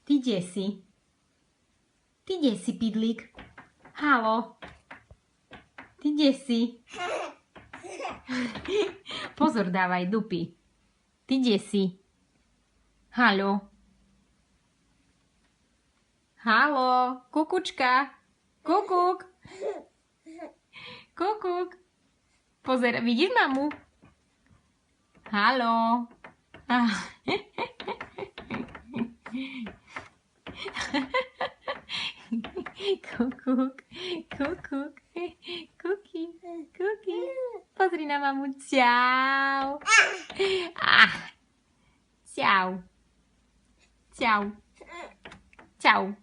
Ty kde si? Ty kde si, pidlík? Haló? Ty kde si? Pozor dávaj, dupy. Ty kde si? Haló? Haló? Kukučka? Kukuk? Kukuk? Pozer, vidíš mamu? Haló? Ah. Kukuk, kukuk, kuky, kuky. Pozri na mamu, čau. Ah. Čau. Čau. Čau.